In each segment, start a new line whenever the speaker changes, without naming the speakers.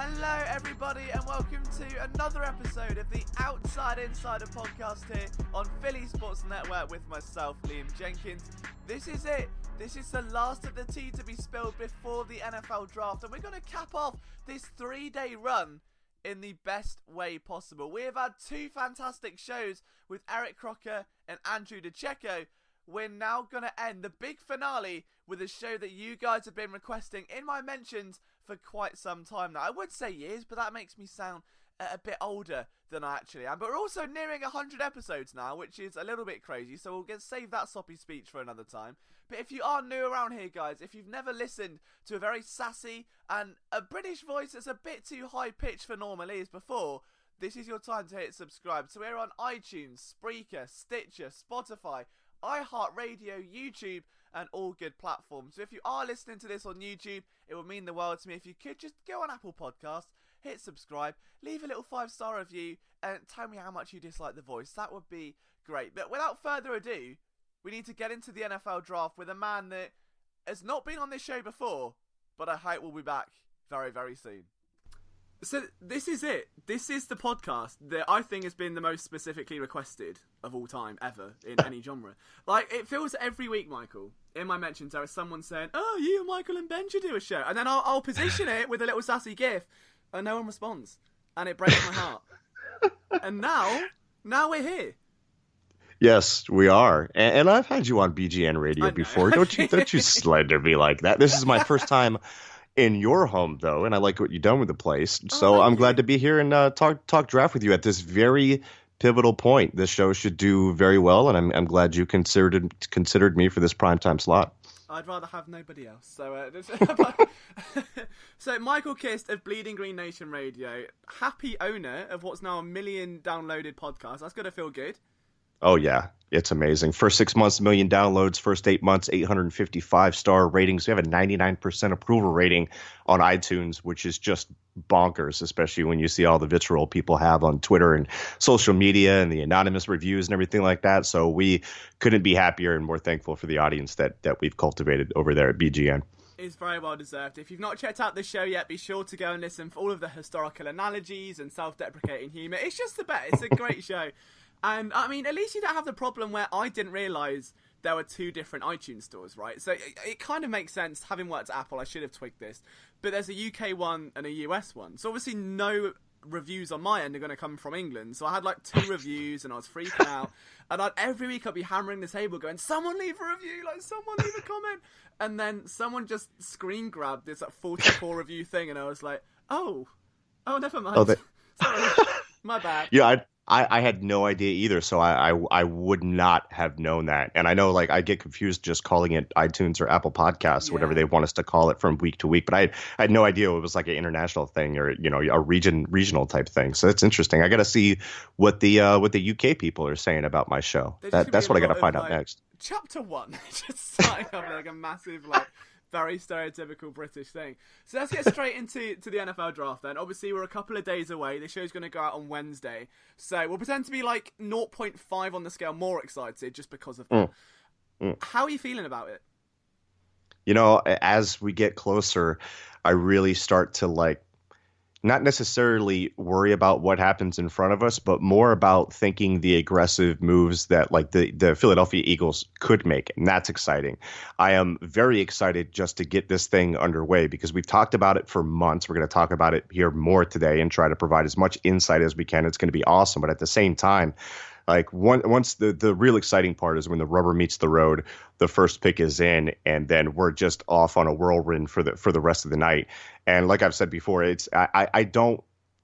Hello everybody and welcome to another episode of the Outside Insider podcast here on Philly Sports Network with myself, Liam Jenkins. This is it. This is the last of the tea to be spilled before the NFL draft, and we're going to cap off this 3-day run in the best way possible. We have had two fantastic shows with Eric Crocker and Andrew DeCecco. We're now going to end the big finale with a show that you guys have been requesting in my mentions for quite some time now. I would say years, but that makes me sound a bit older than I actually am. But we're also nearing 100 episodes now, which is a little bit crazy, so we'll save that soppy speech for another time. But if you are new around here, guys, if you've never listened to a very sassy and a British voice that's a bit too high-pitched for normal ears before, this is your time to hit subscribe. So we're on iTunes, Spreaker, Stitcher, Spotify, iHeartRadio, YouTube, and all good platforms. So if you are listening to this on YouTube, it would mean the world to me if you could just go on Apple Podcasts, hit subscribe, leave a little 5-star review, and tell me how much you dislike the voice. That would be great. But without further ado, we need to get into the NFL draft with a man that has not been on this show before, but I hope will be back very, very soon. So this is it. This is the podcast that I think has been the most specifically requested of all time ever in any genre. Like, it feels every week, Michael, in my mentions there is someone saying, "Oh, you, Michael, and Ben should do a show," and then I'll position it with a little sassy gif, and no one responds, and it breaks my heart. And now we're here.
Yes, we are, and I've had you on BGN Radio before. Don't you slander me like that? This is my first time in your home, though, and I like what you've done with the place. So I'm glad to be here and talk draft with you at this very pivotal point. This show should do very well, and I'm glad you considered me for this primetime slot.
I'd rather have nobody else. So Michael Kist of Bleeding Green Nation Radio, happy owner of what's now 1 million downloaded podcast. That's gonna feel good.
Oh, yeah. It's amazing. First 6 months, 1 million downloads. First 8 months, 855-star ratings. We have a 99% approval rating on iTunes, which is just bonkers, especially when you see all the vitriol people have on Twitter and social media and the anonymous reviews and everything like that. So we couldn't be happier and more thankful for the audience that we've cultivated over there at BGN.
It's very well deserved. If you've not checked out the show yet, be sure to go and listen for all of the historical analogies and self-deprecating humour. It's just the best. It's a great show. And, I mean, at least you don't have the problem where I didn't realise there were two different iTunes stores, right? So it kind of makes sense. Having worked at Apple, I should have twigged this. But there's a UK one and a US one. So obviously no reviews on my end are going to come from England. So I had like 2 reviews and I was freaking out. And every week I'd be hammering the table going, "Someone leave a review, like someone leave a comment." And then someone just screen grabbed this like 44 review thing. And I was like, oh, never mind. Sorry, my bad.
Yeah, I had no idea either, so I would not have known that. And I know, like, I get confused just calling it iTunes or Apple Podcasts, whatever they want us to call it from week to week. But I had no idea it was like an international thing or, you know, a regional type thing. So it's interesting. I got to see what the UK people are saying about my show. That's what I got to find out next.
Chapter 1, just starting up like a massive, like, very stereotypical British thing. So let's get straight into the NFL draft then. Obviously, we're a couple of days away. The show's going to go out on Wednesday. So we'll pretend to be like 0.5 on the scale more excited just because of that. How are you feeling about it?
You know, as we get closer, I really start to like not necessarily worry about what happens in front of us, but more about thinking the aggressive moves that like the Philadelphia Eagles could make. And that's exciting. I am very excited just to get this thing underway because we've talked about it for months. We're going to talk about it here more today and try to provide as much insight as we can. It's going to be awesome. But at the same time, like once the real exciting part is when the rubber meets the road, the first pick is in, and then we're just off on a whirlwind for the rest of the night. And like I've said before, I don't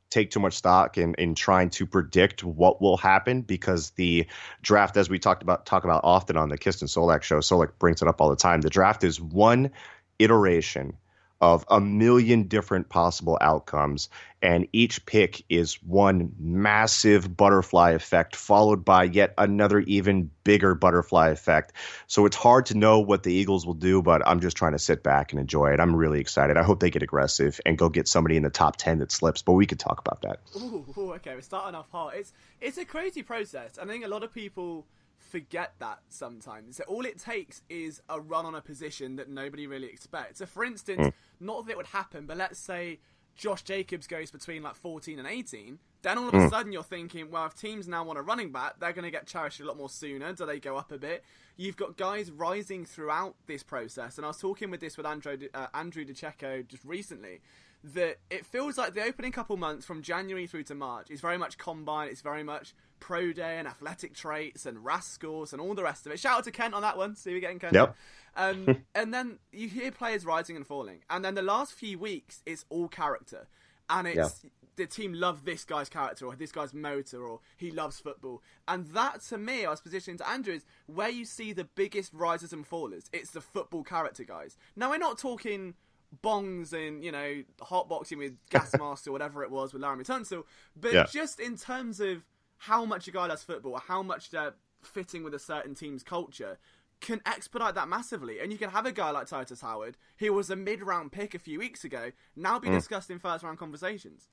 take too much stock in trying to predict what will happen because the draft, as we talk about often on the Kist and Solak show, Solak brings it up all the time. The draft is one iteration of 1 million different possible outcomes, and each pick is one massive butterfly effect followed by yet another even bigger butterfly effect. So it's hard to know what the Eagles will do, but I'm just trying to sit back and enjoy it. I'm really excited. I hope they get aggressive and go get somebody in the top 10 that slips, but we could talk about that.
Ooh, okay, we're starting off hot. It's a crazy process. I think a lot of people forget that sometimes. So all it takes is a run on a position that nobody really expects. So for instance, not that it would happen, but let's say Josh Jacobs goes between like 14 and 18, then all of a sudden you're thinking, well, if teams now want a running back, they're going to get cherished a lot more sooner. Do they go up a bit? You've got guys rising throughout this process. And I was talking with Andrew DeCecco just recently, that it feels like the opening couple months from January through to March is very much combine. It's very much pro day and athletic traits and RAS scores and all the rest of it. Shout out to Kent on that one. See, we're getting Kent.
Yep.
And then you hear players rising and falling. And then the last few weeks, it's all character. And it's the team love this guy's character or this guy's motor or he loves football. And that, to me, I was positioning to Andrew, is where you see the biggest risers and fallers. It's the football character guys. Now, we're not talking bongs and, hotboxing with gas mask or whatever it was with Laramie Tunsil, but just in terms of how much a guy does football or how much they're fitting with a certain team's culture can expedite that massively. And you can have a guy like Titus Howard, who was a mid-round pick a few weeks ago, now be discussed in first-round conversations.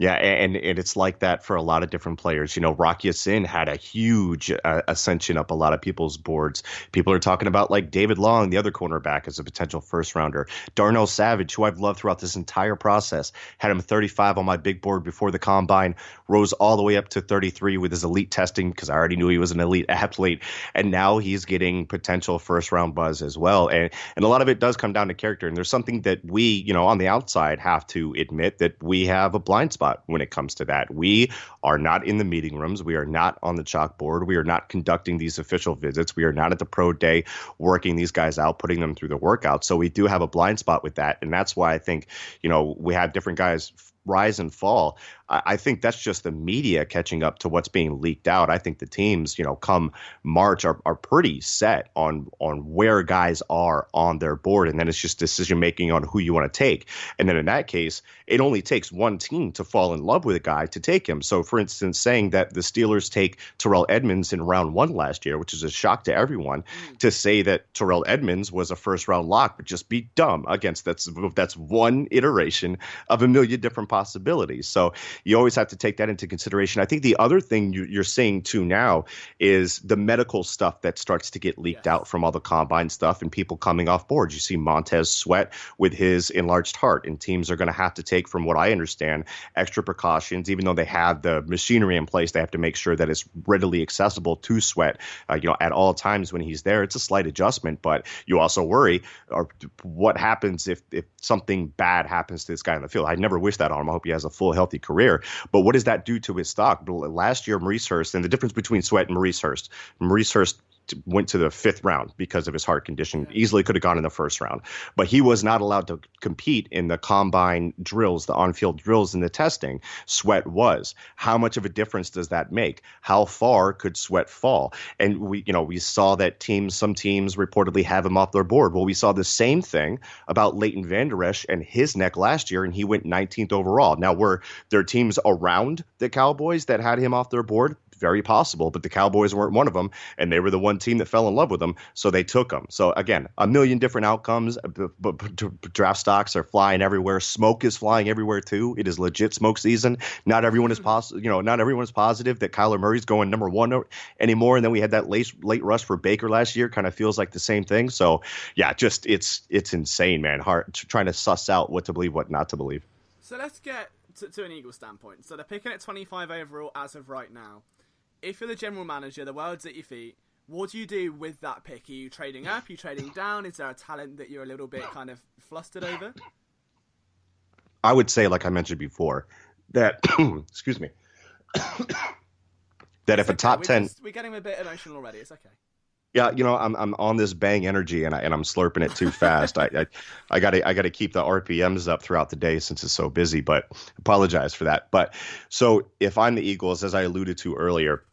Yeah, and it's like that for a lot of different players. Rocky Sin had a huge ascension up a lot of people's boards. People are talking about like David Long, the other cornerback, as a potential first rounder. Darnell Savage, who I've loved throughout this entire process, had him 35 on my big board before the combine, rose all the way up to 33 with his elite testing because I already knew he was an elite athlete. And now he's getting potential first round buzz as well. And a lot of it does come down to character. And there's something that we, on the outside have to admit that we have a blind spot when it comes to that. We are not in the meeting rooms. We are not on the chalkboard. We are not conducting these official visits. We are not at the pro day working these guys out, putting them through the workout. So we do have a blind spot with that. And that's why I think, we have different guys rise and fall. I think that's just the media catching up to what's being leaked out. I think the teams, come March are pretty set on where guys are on their board. And then it's just decision making on who you want to take. And then in that case, it only takes one team to fall in love with a guy to take him. So for instance, saying that the Steelers take Terrell Edmunds in round 1 last year, which is a shock to everyone, to say that Terrell Edmunds was a first round lock would just be dumb against that's one iteration of a million different possibilities. So you always have to take that into consideration. I think the other thing you're seeing too now is the medical stuff that starts to get leaked out from all the combine stuff and people coming off board. You see Montez Sweat with his enlarged heart, and teams are going to have to take, from what I understand, extra precautions. Even though they have the machinery in place, they have to make sure that it's readily accessible to Sweat, at all times when he's there. It's a slight adjustment, but you also worry, what happens if something bad happens to this guy in the field? I never wish that on him. I hope he has a full, healthy career. But what does that do to his stock? Last year, Maurice Hurst, and the difference between Sweat and Maurice Hurst went to the 5th round because of his heart condition. Easily could have gone in the 1st round, but he was not allowed to compete in the combine drills, the on-field drills and the testing. Sweat was. How much of a difference does that make? How far could Sweat fall? And we saw that some teams reportedly have him off their board. Well, we saw the same thing about Leighton Vander Esch and his neck last year, and he went 19th overall. Now, were there teams around the Cowboys that had him off their board? Very possible, but the Cowboys weren't one of them, and they were the one team that fell in love with him, so they took him. So again, a million different outcomes, but draft stocks are flying everywhere. Smoke is flying everywhere too. It is legit smoke season. Not everyone is not everyone is positive that Kyler Murray's going number 1 anymore. And then we had that late rush for Baker last year. Kind of feels like the same thing. So yeah, just it's insane, man. Hard trying to suss out what to believe, what not to believe.
So let's get to an Eagles standpoint. So they're picking at 25 overall as of right now. If you're the general manager, the world's at your feet, what do you do with that pick? Are you trading up? Are you trading down? Is there a talent that you're a little bit kind of flustered over?
I would say, like I mentioned before, that excuse me, that if a top 10,
we're getting a bit emotional already. It's okay.
Yeah, I'm on this bang energy and I'm slurping it too fast. I gotta keep the RPMs up throughout the day since it's so busy. But apologize for that. But so if I'm the Eagles, as I alluded to earlier,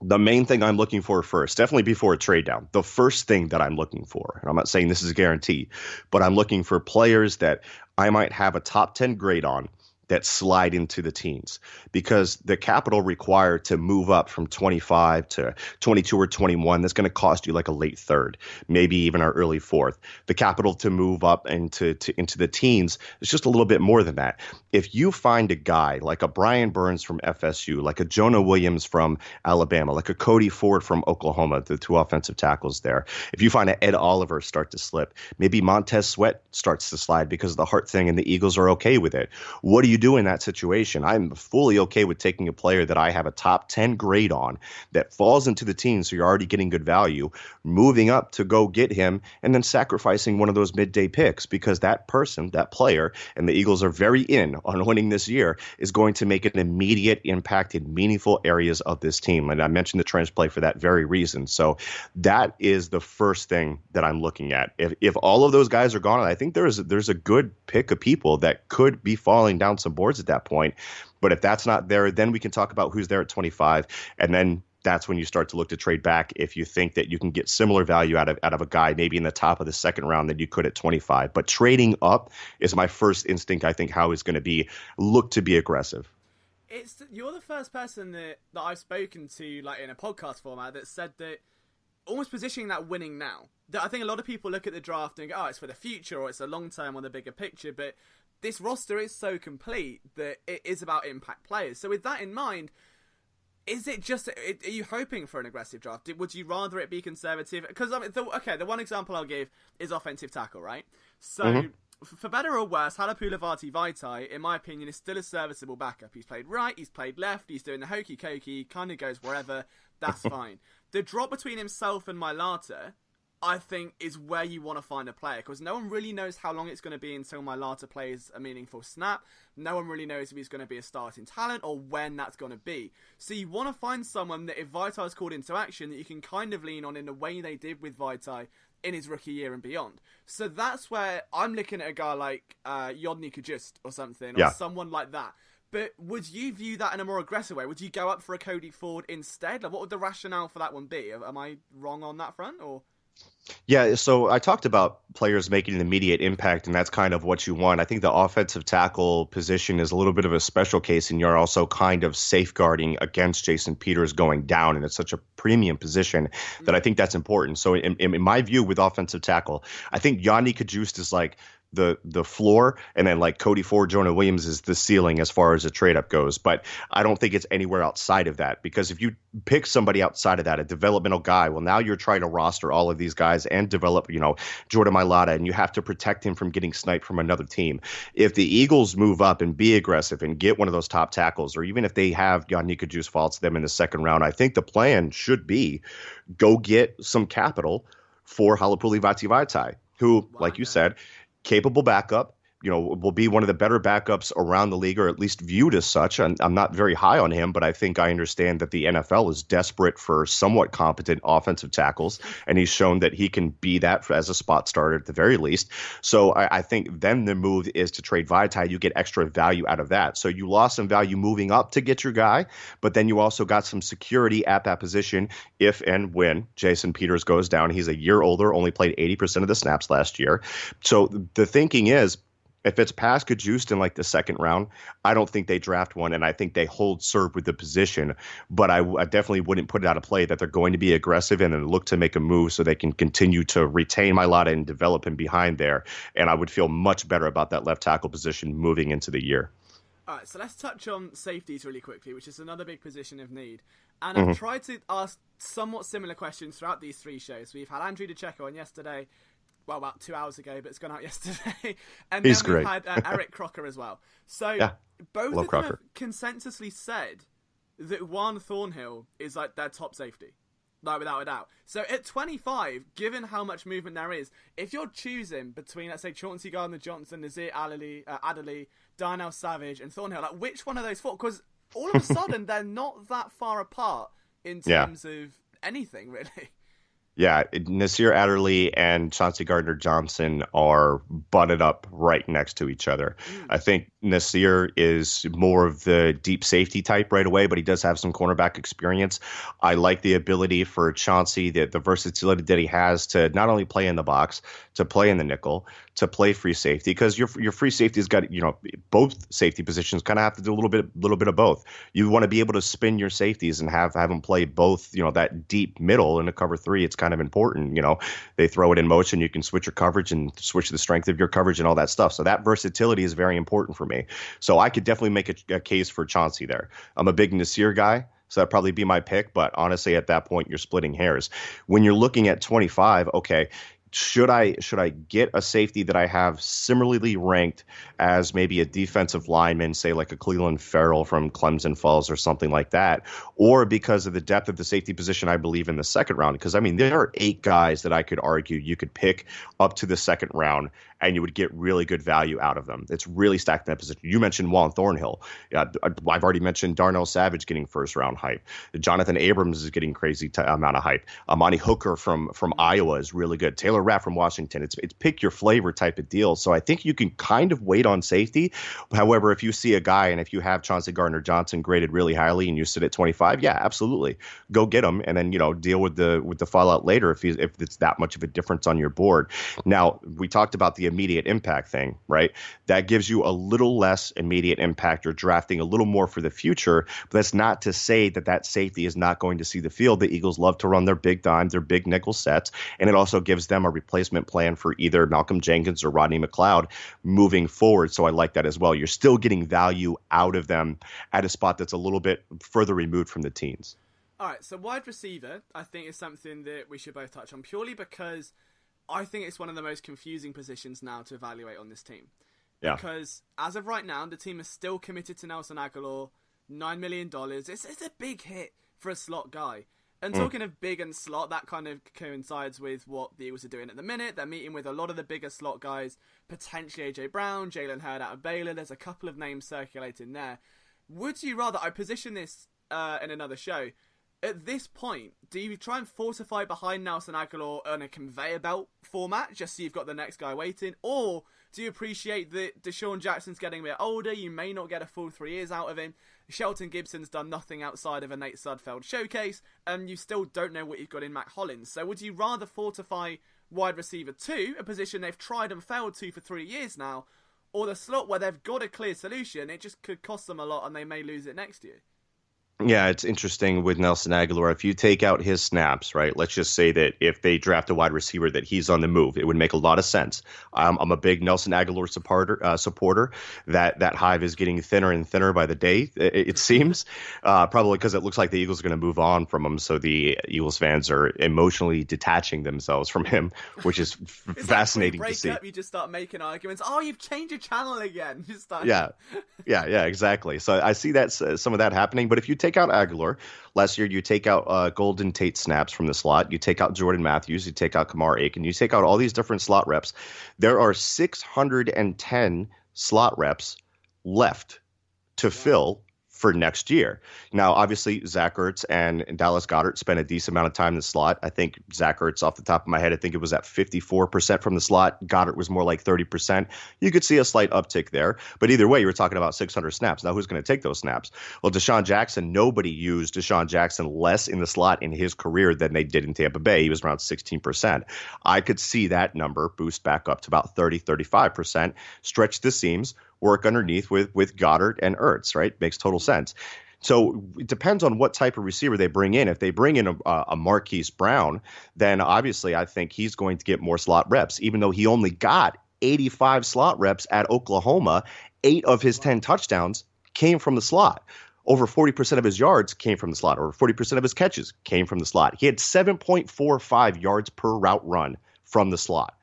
the main thing I'm looking for first, definitely before a trade down, the first thing that I'm looking for, and I'm not saying this is a guarantee, but I'm looking for players that I might have a top 10 grade on that slide into the teens, because the capital required to move up from 25 to 22 or 21, that's going to cost you like a late third, maybe even our early fourth. The capital to move up into the teens is just a little bit more than that. If you find a guy like a Brian Burns from FSU, like a Jonah Williams from Alabama, like a Cody Ford from Oklahoma, the two offensive tackles there, if you find an Ed Oliver start to slip, maybe Montez Sweat starts to slide because of the heart thing and the Eagles are okay with it, what do you do in that situation? I'm fully okay with taking a player that I have a top 10 grade on that falls into the teens, so you're already getting good value, moving up to go get him, and then sacrificing one of those midday picks, because that person, that player, and the Eagles are very in on winning this year, is going to make an immediate impact in meaningful areas of this team. And I mentioned the trench play for that very reason. So that is the first thing that I'm looking at. If all of those guys are gone, I think there's a good pick of people that could be falling down some boards at that point. But if that's not there, then we can talk about who's there at 25. And then that's when you start to look to trade back if you think that you can get similar value out of a guy maybe in the top of the second round than you could at 25. But trading up is my first instinct, I think, how it's going to be. Look to be aggressive.
You're the first person that I've spoken to, like in a podcast format, that said that almost positioning that winning now. That I think a lot of people look at the draft and go, oh, it's for the future or it's a long term on the bigger picture. But this roster is so complete that it is about impact players. So with that in mind, is it just, are you hoping for an aggressive draft? Would you rather it be conservative? Because, I mean, the one example I'll give is offensive tackle, right? So, for better or worse, Halapoulivaati Vaitai, in my opinion, is still a serviceable backup. He's played right, he's played left, he's doing the hokey cokey, kind of goes wherever, that's fine. The drop between himself and Mailata, I think, is where you want to find a player, because no one really knows how long it's going to be until Mailata plays a meaningful snap. No one really knows if he's going to be a starting talent or when that's going to be. So you want to find someone that, if Vaitai is called into action, that you can kind of lean on in the way they did with Vaitai in his rookie year and beyond. So that's where I'm looking at a guy like Yodny Kajust or something, or someone like that. But would you view that in a more aggressive way? Would you go up for a Cody Ford instead? Like, what would the rationale for that one be? Am I wrong on that front, or?
Yeah, so I talked about players making an immediate impact, and that's kind of what you want. I think the offensive tackle position is a little bit of a special case, and you're also kind of safeguarding against Jason Peters going down, and it's such a premium position that I think that's important. So in my view with offensive tackle, I think Yanni Kajust is like the floor, and then like Cody Ford, Jonah Williams is the ceiling as far as a trade up goes. But I don't think it's anywhere outside of that, because if you pick somebody outside of that, a developmental guy, well, now you're trying to roster all of these guys and develop, Jordan Mailata, and you have to protect him from getting sniped from another team. If the Eagles move up and be aggressive and get one of those top tackles, or even if they have Yanni Kajust fall to them in the second round, I think the plan should be go get some capital for Halapoulivaati Vaitai, who, like you said, capable backup, will be one of the better backups around the league, or at least viewed as such. I'm not very high on him, but I think I understand that the NFL is desperate for somewhat competent offensive tackles, and he's shown that he can be that as a spot starter at the very least. So I think then the move is to trade Vaitai. You get extra value out of that. So you lost some value moving up to get your guy, but then you also got some security at that position if and when Jason Peters goes down. He's a year older, only played 80% of the snaps last year. So the thinking is, if it's past Kajust in like the second round, I don't think they draft one, and I think they hold serve with the position. But I definitely wouldn't put it out of play that they're going to be aggressive and then look to make a move so they can continue to retain Mailata and develop him behind there. And I would feel much better about that left tackle position moving into the year.
All right, so let's touch on safeties really quickly, which is another big position of need. And I've tried to ask somewhat similar questions throughout these three shows. We've had Andrew DeCecco on yesterday, well, about 2 hours ago, but it's gone out yesterday. And
He's
then we've
great.
had Eric Crocker as well. So both of them have consensusly said that Juan Thornhill is like their top safety, like without a doubt. So at 25, given how much movement there is, if you're choosing between, let's say, Chauncey Gardner-Johnson, Nazir Adderley, Darnell Savage, and Thornhill, like which one of those four? Because all of a sudden they're not that far apart in terms of anything, really.
Yeah, Nasir Adderley and Chauncey Gardner-Johnson are butted up right next to each other. I think Nasir is more of the deep safety type right away, but he does have some cornerback experience. I like the ability for Chauncey, the versatility that he has to not only play in the box, to play in the nickel, to play free safety, because your free safety has got, both safety positions kind of have to do a little bit of both. You want to be able to spin your safeties and have them play both, that deep middle in a cover three. It's kind of important. They throw it in motion. You can switch your coverage and switch the strength of your coverage and all that stuff. So that versatility is very important for me. So I could definitely make a case for Chauncey there. I'm a big Nasir guy, so that'd probably be my pick. But honestly, at that point, you're splitting hairs. When you're looking at 25, okay, should I get a safety that I have similarly ranked as maybe a defensive lineman, say like a Cleveland Farrell from Clemson Falls or something like that, or because of the depth of the safety position, I believe in the second round? Because there are 8 guys that I could argue you could pick up to the second round and you would get really good value out of them. It's really stacked in that position. You mentioned Juan Thornhill. I've already mentioned Darnell Savage getting first round hype. Jonathan Abrams is getting crazy amount of hype. Amani Hooker from Iowa is really good. Taylor Rapp from Washington. It's pick your flavor type of deal. So I think you can kind of wait on safety. However, if you see a guy and if you have Chauncey Gardner-Johnson graded really highly and you sit at 25, yeah, absolutely, go get him, and then deal with the fallout later if it's that much of a difference on your board. Now, we talked about the immediate impact thing, right? That gives you a little less immediate impact. You're drafting a little more for the future, but that's not to say that safety is not going to see the field. The Eagles love to run their big dime, their big nickel sets, and it also gives them a replacement plan for either Malcolm Jenkins or Rodney McLeod moving forward. So I like that as well. You're still getting value out of them at a spot that's a little bit further removed from the teens.
All right, so wide receiver, I think, is something that we should both touch on, purely because I think it's one of the most confusing positions now to evaluate on this team. Yeah. Because as of right now, the team is still committed to Nelson Aguilar, $9 million. It's a big hit for a slot guy. And talking of big and slot, that kind of coincides with what the Eagles are doing at the minute. They're meeting with a lot of the bigger slot guys, potentially A.J. Brown, Jalen Hurd out of Baylor. There's a couple of names circulating there. Would you rather, I position this in another show, at this point, do you try and fortify behind Nelson Aguilar on a conveyor belt format, just so you've got the next guy waiting? Or do you appreciate that DeSean Jackson's getting a bit older, you may not get a full 3 years out of him, Shelton Gibson's done nothing outside of a Nate Sudfeld showcase, and you still don't know what you've got in Matt Hollins? So would you rather fortify wide receiver 2, a position they've tried and failed to for 3 years now, or the slot where they've got a clear solution, it just could cost them a lot and they may lose it next year?
Yeah, it's interesting with Nelson Aguilar. If you take out his snaps, right, let's just say that if they draft a wide receiver that he's on the move, it would make a lot of sense. I'm a big Nelson Aguilar supporter. That hive is getting thinner and thinner by the day, it seems, probably because it looks like the Eagles are going to move on from him. So the Eagles fans are emotionally detaching themselves from him, which is fascinating to see.
Up, you just start making arguments. Oh, you've changed your channel again. Just start...
Yeah, exactly. So I see that some of that happening. But if you take out Aguilar, last year you take out Golden Tate snaps from the slot, you take out Jordan Matthews, you take out Kamar Aiken, you take out all these different slot reps. There are 610 slot reps left to fill for next year. Now, obviously, Zach Ertz and Dallas Goedert spent a decent amount of time in the slot. I think Zach Ertz, off the top of my head, I think it was at 54% from the slot. Goddard was more like 30%. You could see a slight uptick there. But either way, you were talking about 600 snaps. Now, who's going to take those snaps? Well, DeSean Jackson, nobody used DeSean Jackson less in the slot in his career than they did in Tampa Bay. He was around 16%. I could see that number boost back up to about 30, 35%, stretch the seams, work underneath with Goddard and Ertz, right? Makes total sense. So it depends on what type of receiver they bring in. If they bring in a Marquise Brown, then obviously I think he's going to get more slot reps, even though he only got 85 slot reps at Oklahoma. 8 of his 10 touchdowns came from the slot. Over 40% of his yards came from the slot. Over 40% of his catches came from the slot. He had 7.45 yards per route run from the slot.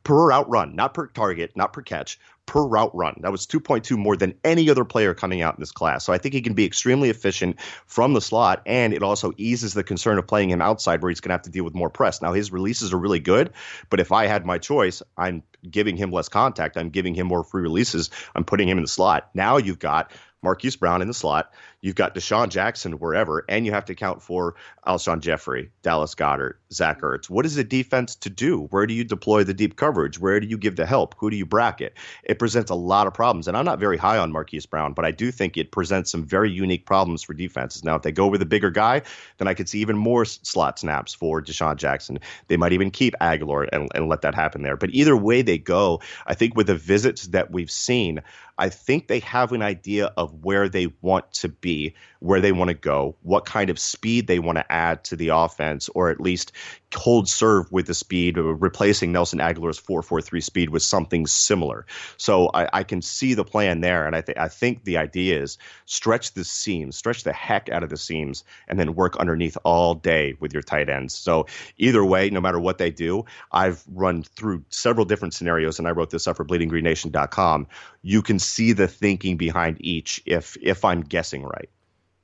Per route run, not per target, not per catch, per route run. That was 2.2 more than any other player coming out in this class. So I think he can be extremely efficient from the slot, and it also eases the concern of playing him outside where he's going to have to deal with more press. Now, his releases are really good, but if I had my choice, I'm giving him less contact. I'm giving him more free releases. I'm putting him in the slot. Now you've got Marquise Brown in the slot. You've got DeSean Jackson wherever, and you have to account for Alshon Jeffrey, Dallas Goedert, Zach Ertz. What is the defense to do? Where do you deploy the deep coverage? Where do you give the help? Who do you bracket? It presents a lot of problems, and I'm not very high on Marquise Brown, but I do think it presents some very unique problems for defenses. Now, if they go with a bigger guy, then I could see even more slot snaps for DeSean Jackson. They might even keep Aguilar and let that happen there. But either way they go, I think with the visits that we've seen, I think they have an idea of where they want to be, where they want to go, what kind of speed they want to add to the offense, or at least hold serve with the speed, replacing Nelson Aguilar's 4.43 speed with something similar. So I can see the plan there, and I think the idea is stretch the seams, stretch the heck out of the seams, and then work underneath all day with your tight ends. So either way, no matter what they do, I've run through several different scenarios, and I wrote this up for bleedinggreennation.com. You can see the thinking behind each if I'm guessing right.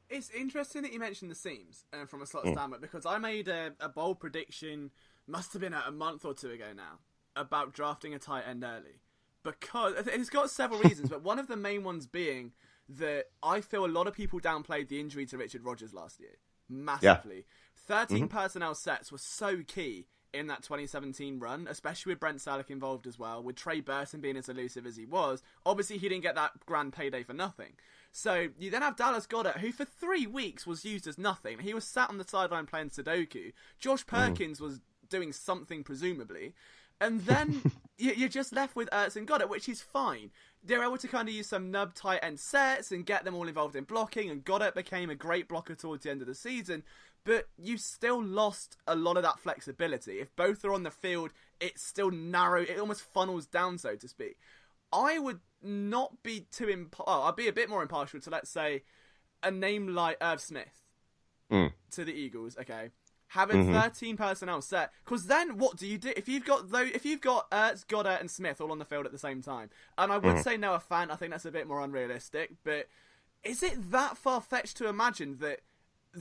It's interesting that you mentioned the seams from a slot standpoint, because I made a bold prediction, must have been a month or two ago now, about drafting a tight end early. Because it's got several reasons, but one of the main ones being that I feel a lot of people downplayed the injury to Richard Rodgers last year. Massively. Yeah. 13 personnel sets were so key in that 2017 run, especially with Brent Selleck involved as well, with Trey Burton being as elusive as he was. Obviously, he didn't get that grand payday for nothing. So you then have Dallas Goedert, who for 3 weeks was used as nothing. He was sat on the sideline playing Sudoku. Josh Perkins was doing something, presumably. And then you're just left with Ertz and Goedert, which is fine. They're able to kind of use some nub tight end sets and get them all involved in blocking, and Goedert became a great blocker towards the end of the season. But you still lost a lot of that flexibility. If both are on the field, it's still narrow. It almost funnels down, so to speak. I would not be too I'd be a bit more impartial to, let's say, a name like Irv Smith to the Eagles. Okay, have a 13 personnel set, because then what do you do if you've got Ertz, Goedert, and Smith all on the field at the same time? And I would say Noah Fant. I think that's a bit more unrealistic. But is it that far fetched to imagine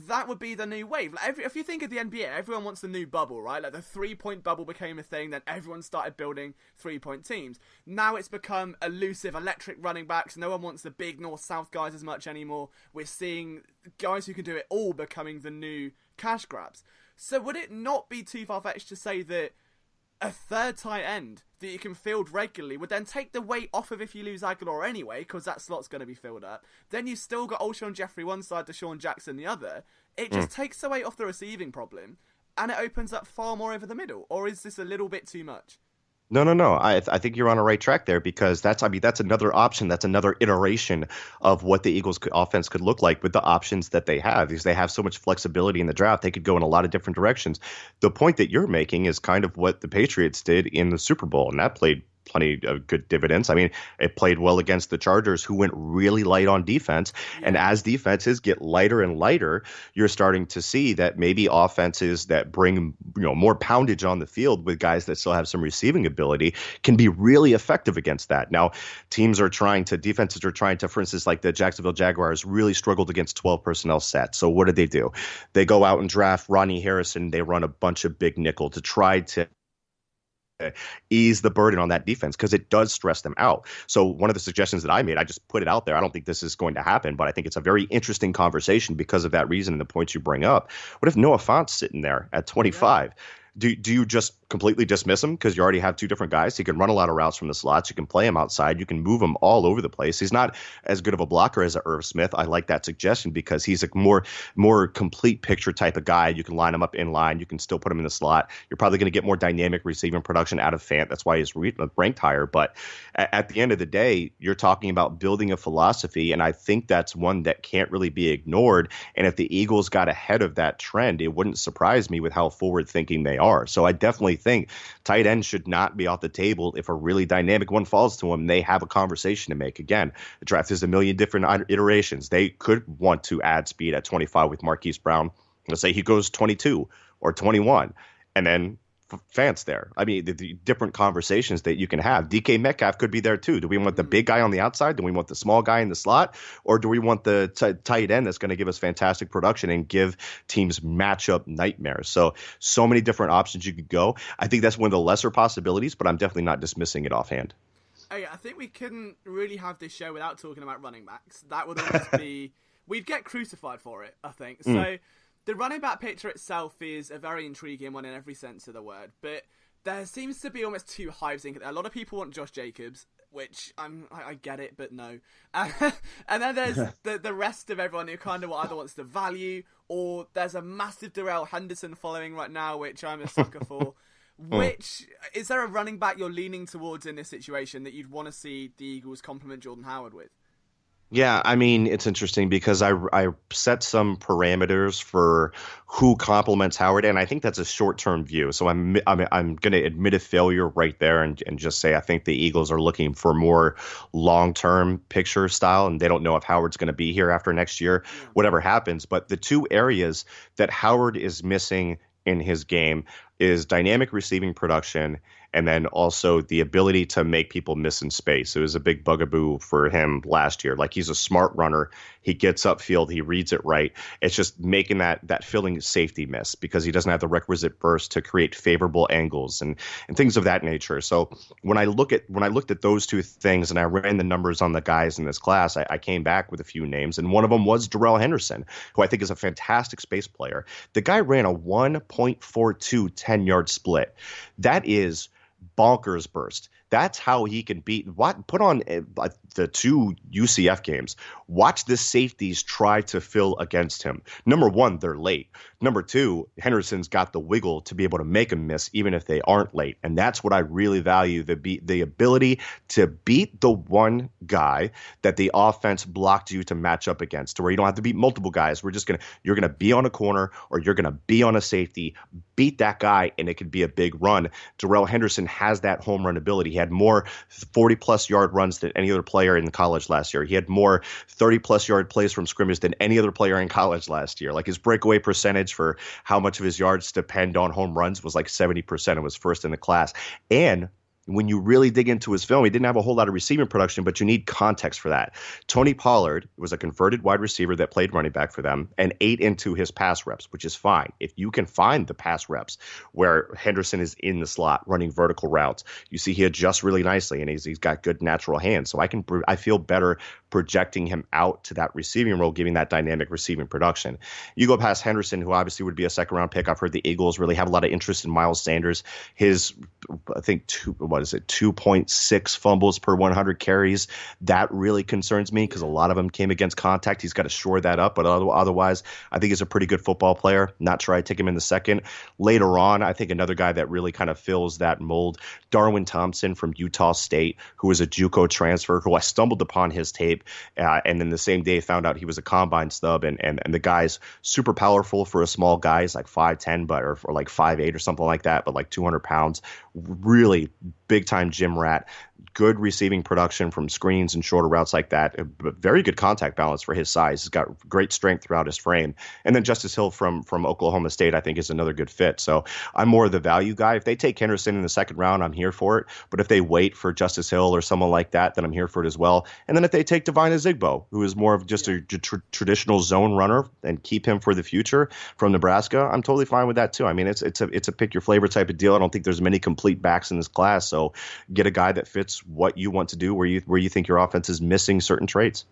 that would be the new wave? Like if you think of the NBA, everyone wants the new bubble, right? Like the 3-point bubble became a thing, then everyone started building 3-point teams. Now it's become elusive, electric running backs. No one wants the big north-south guys as much anymore. We're seeing guys who can do it all becoming the new cash grabs. So would it not be too far-fetched to say that a third tight end that you can field regularly would then take the weight off of if you lose Aguilar anyway, because that slot's going to be filled up? Then you've still got Alshon Jeffrey one side, DeSean Jackson the other. It just takes the weight off the receiving problem, and it opens up far more over the middle. Or is this a little bit too much?
No. I think you're on a right track there, because that's another option. That's another iteration of what the Eagles offense could look like with the options that they have, because they have so much flexibility in the draft. They could go in a lot of different directions. The point that you're making is kind of what the Patriots did in the Super Bowl, and that played plenty of good dividends. I mean, it played well against the Chargers, who went really light on defense. Yeah. And as defenses get lighter and lighter, you're starting to see that maybe offenses that bring more poundage on the field with guys that still have some receiving ability can be really effective against that. Now, defenses are trying to, for instance, like the Jacksonville Jaguars really struggled against 12 personnel sets. So what do? They go out and draft Ronnie Harrison. They run a bunch of big nickel to try to ease the burden on that defense, because it does stress them out. So one of the suggestions that I made, I just put it out there. I don't think this is going to happen, but I think it's a very interesting conversation because of that reason and the points you bring up. What if Noah Fant's sitting there at 25? Yeah. Do you just completely dismiss him because you already have two different guys? He can run a lot of routes from the slots. You can play him outside. You can move him all over the place. He's not as good of a blocker as a Irv Smith. I like that suggestion because he's a more complete picture type of guy. You can line him up in line. You can still put him in the slot. You're probably going to get more dynamic receiving production out of Fant. That's why he's ranked higher. But at the end of the day, you're talking about building a philosophy, and I think that's one that can't really be ignored. And if the Eagles got ahead of that trend, it wouldn't surprise me with how forward-thinking they are. So I definitely think tight end should not be off the table. If a really dynamic one falls to them, they have a conversation to make. Again, the draft is a million different iterations. They could want to add speed at 25 with Marquise Brown. Let's say he goes 22 or 21, and then Fant's there. I mean, the different conversations that you can have. DK Metcalf could be there too. Do we want the big guy on the outside? Do we want the small guy in the slot? Or do we want the tight end that's going to give us fantastic production and give teams matchup nightmares? So many different options you could go. I think that's one of the lesser possibilities, but I'm definitely not dismissing it offhand.
Hey, I think we couldn't really have this show without talking about running backs. That would almost be... We'd get crucified for it, I think. So the running back picture itself is a very intriguing one in every sense of the word. But there seems to be almost two hives in there. A lot of people want Josh Jacobs, which I get it, but no. And then there's the rest of everyone who kind of either wants the value, or there's a massive Darrell Henderson following right now, which I'm a sucker for. Which, is there a running back you're leaning towards in this situation that you'd want to see the Eagles complement Jordan Howard with?
Yeah, I mean, it's interesting because I set some parameters for who complements Howard, and I think that's a short-term view. So I'm going to admit a failure right there and just say I think the Eagles are looking for more long-term picture style, and they don't know if Howard's going to be here after next year, whatever happens. But the two areas that Howard is missing in his game is dynamic receiving production, and then also the ability to make people miss in space. It was a big bugaboo for him last year. Like, he's a smart runner. He gets upfield. He reads it right. It's just making that filling safety miss because he doesn't have the requisite burst to create favorable angles and things of that nature. So when I looked at those two things and I ran the numbers on the guys in this class, I came back with a few names, and one of them was Darrell Henderson, who I think is a fantastic space player. The guy ran a 1.42 10-yard split. That is bonkers burst. That's how he can beat. Put on the two UCF games. Watch the safeties try to fill against him. Number one, they're late. Number two, Henderson's got the wiggle to be able to make them miss even if they aren't late. And that's what I really value, the ability to beat the one guy that the offense blocked you to match up against, to where you don't have to beat multiple guys. You're going to be on a corner or you're going to be on a safety, beat that guy, and it could be a big run. Darrell Henderson has that home run ability. He had more 40-plus yard runs than any other player in college last year. He had more 30-plus yard plays from scrimmage than any other player in college last year. Like, his breakaway percentage for how much of his yards depend on home runs was like 70%. It was first in the class. And when you really dig into his film, he didn't have a whole lot of receiving production, but you need context for that. Tony Pollard was a converted wide receiver that played running back for them and ate into his pass reps, which is fine. If you can find the pass reps where Henderson is in the slot running vertical routes, you see he adjusts really nicely, and he's got good natural hands. So I feel better projecting him out to that receiving role, giving that dynamic receiving production. You go past Henderson, who obviously would be a second-round pick. I've heard the Eagles really have a lot of interest in Miles Sanders. His, I think, 2.6 fumbles per 100 carries. That really concerns me because a lot of them came against contact. He's got to shore that up, but otherwise, I think he's a pretty good football player. Not sure I'd take him in the second. Later on, I think another guy that really kind of fills that mold, Darwin Thompson from Utah State, who was a JUCO transfer, who I stumbled upon his tape, and then the same day found out he was a combine snub, and the guy's super powerful for a small guy. He's like 5'10", or like 5'8" or something like that, but like 200 pounds. Really big time gym rat. Good receiving production from screens and shorter routes like that. Very good contact balance for his size. He's got great strength throughout his frame. And then Justice Hill from Oklahoma State, I think, is another good fit. So I'm more the value guy. If they take Henderson in the second round, I'm here for it. But if they wait for Justice Hill or someone like that, then I'm here for it as well. And then if they take Devine Azigbo, who is more of just a traditional zone runner, and keep him for the future from Nebraska, I'm totally fine with that too. I mean, it's a pick your flavor type of deal. I don't think there's many complete backs in this class. So get a guy that fits what you want to do, where you think your offense is missing certain traits.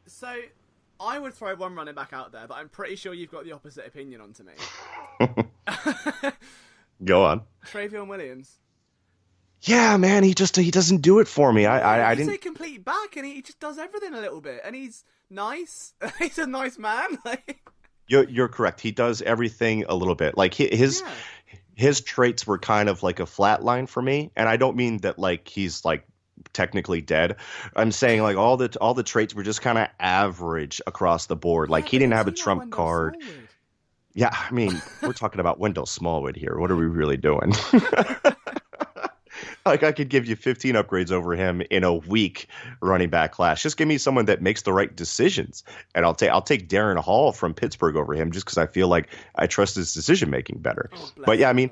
So I would throw one running back out there, but I'm pretty sure you've got the opposite opinion onto me.
Go on.
Travion Williams.
Yeah, man, he doesn't do it for me. I didn't.
He's a complete back, and he just does everything a little bit, and he's nice. He's a nice man.
You're correct. He does everything a little bit. Like his traits were kind of like a flat line for me, and I don't mean that like he's like technically dead. I'm saying like all the traits were just kind of average across the board. Like he didn't have a trump card. Smallwood. Yeah, I mean, we're talking about Wendell Smallwood here. What are we really doing? Like, I could give you 15 upgrades over him in a week running back class. Just give me someone that makes the right decisions, and I'll take Darren Hall from Pittsburgh over him just because I feel like I trust his decision making better. But yeah, I mean,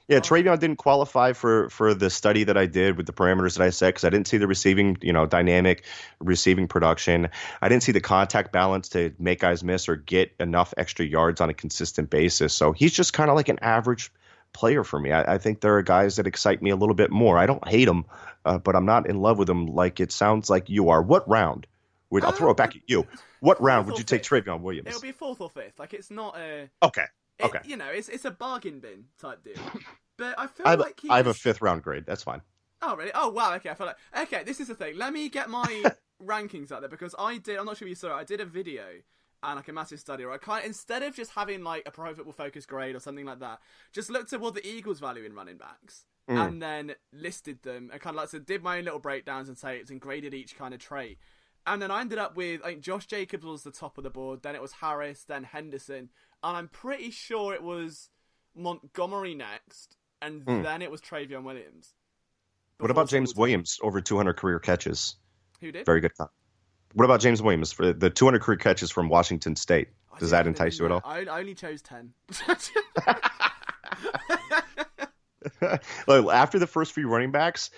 yeah, Travion didn't qualify for the study that I did with the parameters that I set because I didn't see the receiving, dynamic receiving production. I didn't see the contact balance to make guys miss or get enough extra yards on a consistent basis. So he's just kind of like an average player for me. I think there are guys that excite me a little bit more. I don't hate them, but I'm not in love with them like it sounds like you are. What round? I'll throw it back at you. What round would you take Travion Williams?
It'll be 4th or 5th. Like, it's not a...
Okay.
You know, it's a bargain bin type deal. But I feel like
I have a 5th round grade. That's fine.
Oh, really? Oh, wow. Okay, I feel like... Okay, this is the thing. Let me get my rankings out there, because I'm not sure if you saw it, I did a video and like a massive study where instead of just having like a Pro Football Focus grade or something like that, just looked at what the Eagles value in running backs and then listed them and kind of like so did my own little breakdowns and say and graded each kind of trait. And then I ended up with, I think Josh Jacobs was the top of the board, then it was Harris, then Henderson, and I'm pretty sure it was Montgomery next, and then it was Travion Williams.
What about James Williams, over 200 career catches?
Who did?
Very good. What about James Williams for the 200 career catches from Washington State? Does that entice you at all?
I only chose 10.
Look, after the first few running backs,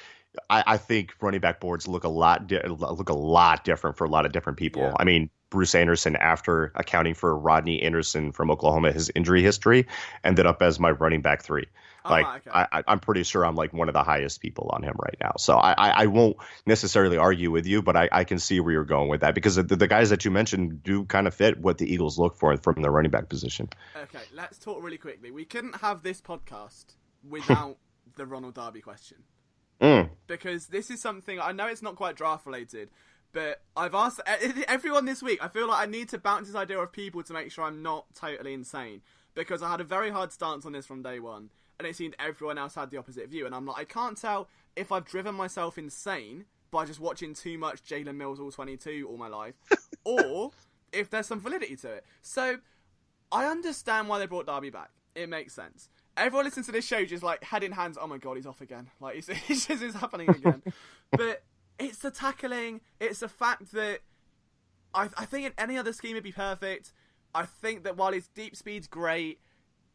I think running back boards look a lot different for a lot of different people. Yeah. I mean, Bruce Anderson, after accounting for Rodney Anderson from Oklahoma, his injury history, ended up as my running back 3. Okay. I'm pretty sure I'm like one of the highest people on him right now. So I won't necessarily argue with you, but I can see where you're going with that, because the guys that you mentioned do kind of fit what the Eagles look for from the running back position.
Okay, let's talk really quickly. We couldn't have this podcast without the Ronald Darby question. Because this is something, I know it's not quite draft related, but I've asked everyone this week. I feel like I need to bounce this idea off people to make sure I'm not totally insane, because I had a very hard stance on this from day one, and it seemed everyone else had the opposite view, and I'm like, I can't tell if I've driven myself insane by just watching too much Jalen Mills All-22 all my life, or if there's some validity to it. So I understand why they brought Darby back. It makes sense. Everyone listens to this show just like head in hands, oh my god, he's off again. Like, it's happening again. But it's the tackling, it's the fact that I think in any other scheme it'd be perfect. I think that while his deep speed's great,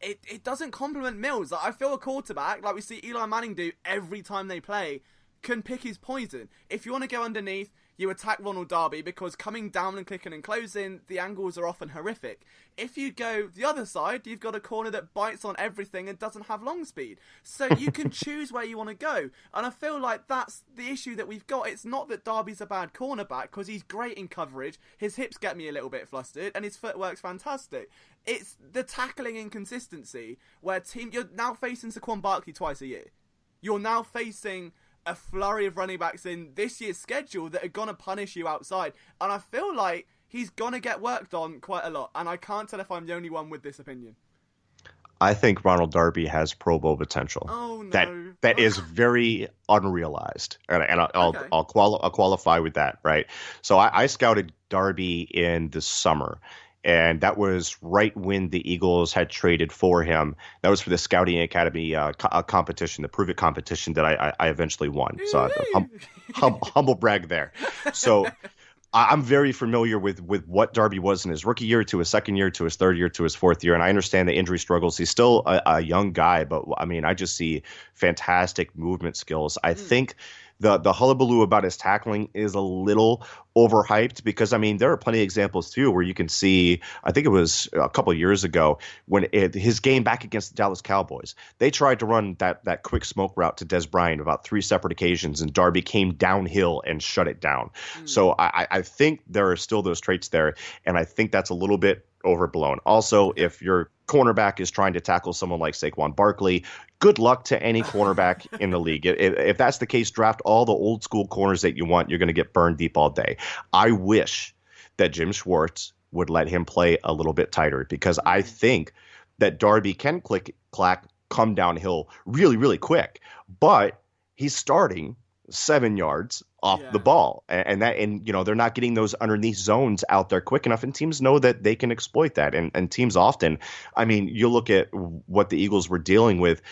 it doesn't complement Mills. Like, I feel a quarterback, like we see Eli Manning do every time they play, can pick his poison. If you want to go underneath, you attack Ronald Darby, because coming down and clicking and closing, the angles are often horrific. If you go the other side, you've got a corner that bites on everything and doesn't have long speed. So you can choose where you want to go. And I feel like that's the issue that we've got. It's not that Darby's a bad cornerback, because he's great in coverage. His hips get me a little bit flustered, and his footwork's fantastic. It's the tackling inconsistency, where you're now facing Saquon Barkley twice a year. You're now facing a flurry of running backs in this year's schedule that are going to punish you outside. And I feel like he's going to get worked on quite a lot. And I can't tell if I'm the only one with this opinion.
I think Ronald Darby has Pro Bowl potential.
Oh, no.
That is very unrealized. And I'll qualify with that, right? So I scouted Darby in the summer. And that was right when the Eagles had traded for him. That was for the Scouting Academy competition, the Prove It competition that I eventually won. So humble brag there. So I'm very familiar with what Darby was in his rookie year, to his second year, to his third year, to his fourth year. And I understand the injury struggles. He's still a young guy, but I mean, I just see fantastic movement skills. I think the hullabaloo about his tackling is a little overhyped, because, I mean, there are plenty of examples, too, where you can see, I think it was a couple of years ago, when his game back against the Dallas Cowboys, they tried to run that quick smoke route to Des Bryant about 3 separate occasions, and Darby came downhill and shut it down. So I think there are still those traits there, and I think that's a little bit overblown. Also, if your cornerback is trying to tackle someone like Saquon Barkley, good luck to any cornerback in the league. If that's the case, draft all the old school corners that you want. You're going to get burned deep all day. I wish that Jim Schwartz would let him play a little bit tighter, because I think that Darby can clack, come downhill really, really quick, but he's starting 7 yards off the ball, and you know, they're not getting those underneath zones out there quick enough, and teams know that they can exploit that, and teams often, I mean, you look at what the Eagles were dealing with.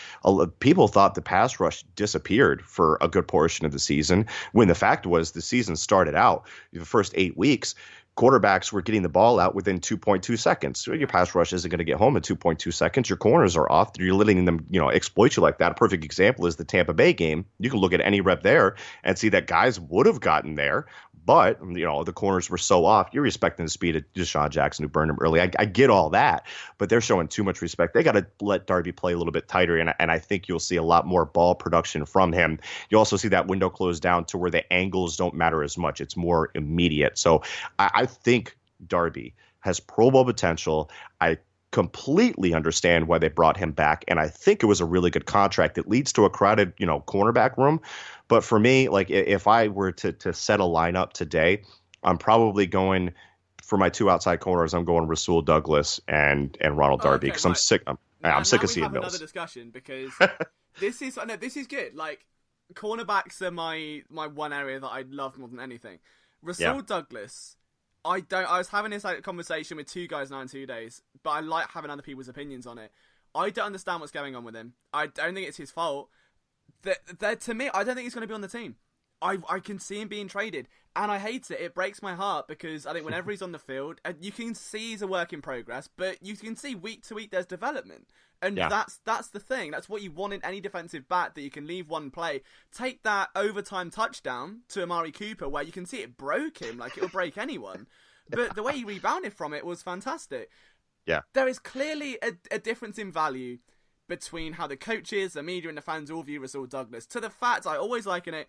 People thought the pass rush disappeared for a good portion of the season, when the fact was the season started out, the first 8 weeks, quarterbacks were getting the ball out within 2.2 seconds. So your pass rush isn't going to get home in 2.2 seconds. Your corners are off. You're letting them, exploit you like that. A perfect example is the Tampa Bay game. You can look at any rep there and see that guys would have gotten there, But, the corners were so off. You're respecting the speed of DeSean Jackson, who burned him early. I get all that, but they're showing too much respect. They got to let Darby play a little bit tighter, and I think you'll see a lot more ball production from him. You also see that window close down to where the angles don't matter as much. It's more immediate. So I think Darby has Pro Bowl potential. I completely understand why they brought him back, and I think it was a really good contract. It leads to a crowded, cornerback room. But for me, like if I were to set a lineup today, I'm probably going for my two outside corners. I'm going Rasul Douglas and Ronald Darby because I'm sick. I'm sick of seeing Mills.
Another discussion because this is good. Like cornerbacks are my one area that I love more than anything. Rasul Douglas. I was having this conversation with two guys now in 2 days, but I like having other people's opinions on it. I don't understand what's going on with him. I don't think it's his fault. To me, I don't think he's going to be on the team. I can see him being traded, and I hate it. It breaks my heart because I think whenever he's on the field, you can see he's a work in progress, but you can see week to week there's development. And that's the thing. That's what you want in any defensive back, that you can leave one play. Take that overtime touchdown to Amari Cooper where you can see it broke him like it'll break anyone. But the way he rebounded from it was fantastic.
Yeah.
There is clearly a difference in value between how the coaches, the media, and the fans all view Rasul Douglas to the fact I always liken it.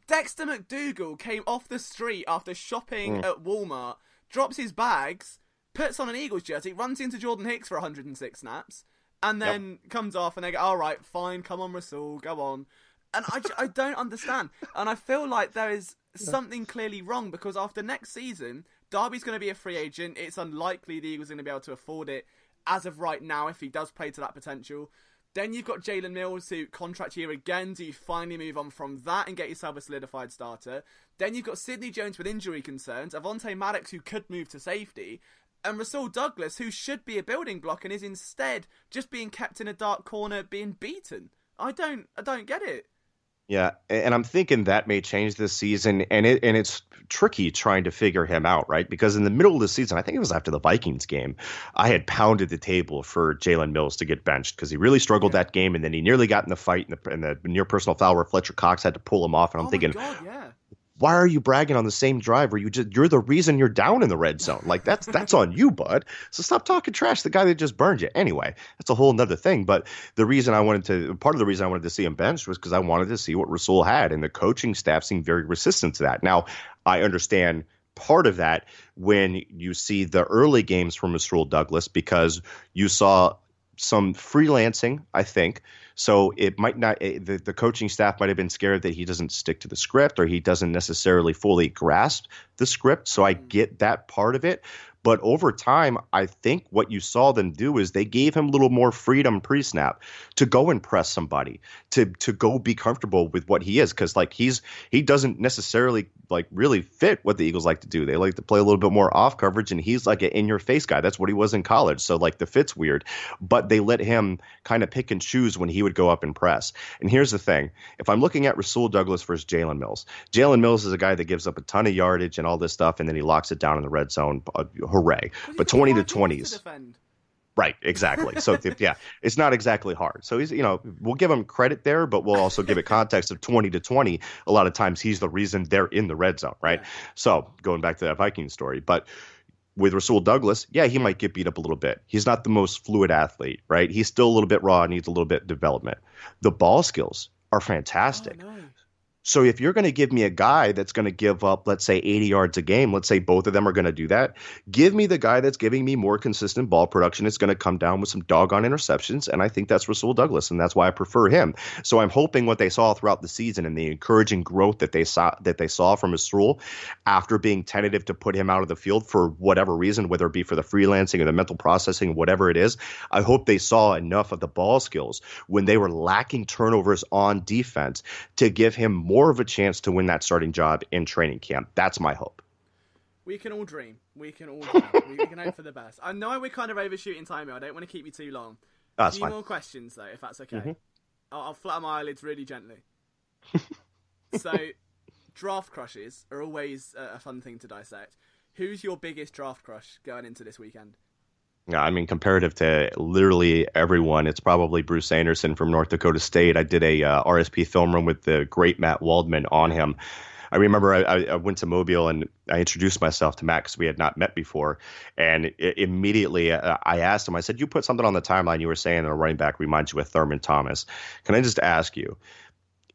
Dexter McDougal came off the street after shopping at Walmart, drops his bags, puts on an Eagles jersey, runs into Jordan Hicks for 106 snaps, and then comes off and they go, all right, fine, come on, Rasul, go on. And I don't understand. And I feel like there is something clearly wrong because after next season, Darby's going to be a free agent. It's unlikely the Eagles are going to be able to afford it as of right now if he does play to that potential. Then you've got Jalen Mills, who contract year again. Do you finally move on from that and get yourself a solidified starter? Then you've got Sidney Jones with injury concerns, Avonte Maddox, who could move to safety, and Rasul Douglas, who should be a building block and is instead just being kept in a dark corner, being beaten. I don't get it.
Yeah, and I'm thinking that may change this season, and it's tricky trying to figure him out, right? Because in the middle of the season, I think it was after the Vikings game, I had pounded the table for Jalen Mills to get benched because he really struggled that game, and then he nearly got in the fight in the near personal foul where Fletcher Cox had to pull him off, and I'm thinking,
my God, yeah.
Why are you bragging on the same drive where you're the reason you're down in the red zone? Like that's on you, bud. So stop talking trash to the guy that just burned you. Anyway, that's a whole nother thing. But part of the reason I wanted to see him benched was because I wanted to see what Rasul had, and the coaching staff seemed very resistant to that. Now, I understand part of that when you see the early games from Rasul Douglas because you saw some freelancing, I think. So it might not, the coaching staff might have been scared that he doesn't stick to the script or he doesn't necessarily fully grasp the script. So I get that part of it. But over time, I think what you saw them do is they gave him a little more freedom pre-snap to go and press somebody, to go be comfortable with what he is. Because like he doesn't necessarily like really fit what the Eagles like to do. They like to play a little bit more off coverage, and he's like an in-your-face guy. That's what he was in college. So like the fit's weird. But they let him kind of pick and choose when he would go up and press. And here's the thing. If I'm looking at Rasul Douglas versus Jalen Mills is a guy that gives up a ton of yardage and all this stuff, and then he locks it down in the red zone. Hooray. But 20 to 20s. Right, exactly. So, yeah, it's not exactly hard. So, he's, we'll give him credit there, but we'll also give it context of 20 to 20. A lot of times he's the reason they're in the red zone, right? Yeah. So, going back to that Viking story. But with Rasul Douglas, yeah, he might get beat up a little bit. He's not the most fluid athlete, right? He's still a little bit raw, needs a little bit of development. The ball skills are fantastic. Oh, nice. So if you're going to give me a guy that's going to give up, let's say, 80 yards a game, let's say both of them are going to do that, give me the guy that's giving me more consistent ball production. It's going to come down with some doggone interceptions, and I think that's Rasul Douglas, and that's why I prefer him. So I'm hoping what they saw throughout the season and the encouraging growth that they saw from Rasul after being tentative to put him out of the field for whatever reason, whether it be for the freelancing or the mental processing, whatever it is, I hope they saw enough of the ball skills when they were lacking turnovers on defense to give him more of a chance to win that starting job in training camp. That's my hope.
We can all dream. We can hope for the best. I know we're kind of overshooting time here. I don't want to keep you too long. A few more questions, though, if that's okay. Mm-hmm. I'll flutter my eyelids really gently. So, draft crushes are always a fun thing to dissect. Who's your biggest draft crush going into this weekend?
Yeah, I mean, comparative to literally everyone, it's probably Bruce Anderson from North Dakota State. I did a RSP film room with the great Matt Waldman on him. I remember I went to Mobile and I introduced myself to Matt because we had not met before. And immediately I asked him, I said, you put something on the timeline you were saying that a running back reminds you of Thurman Thomas. Can I just ask you,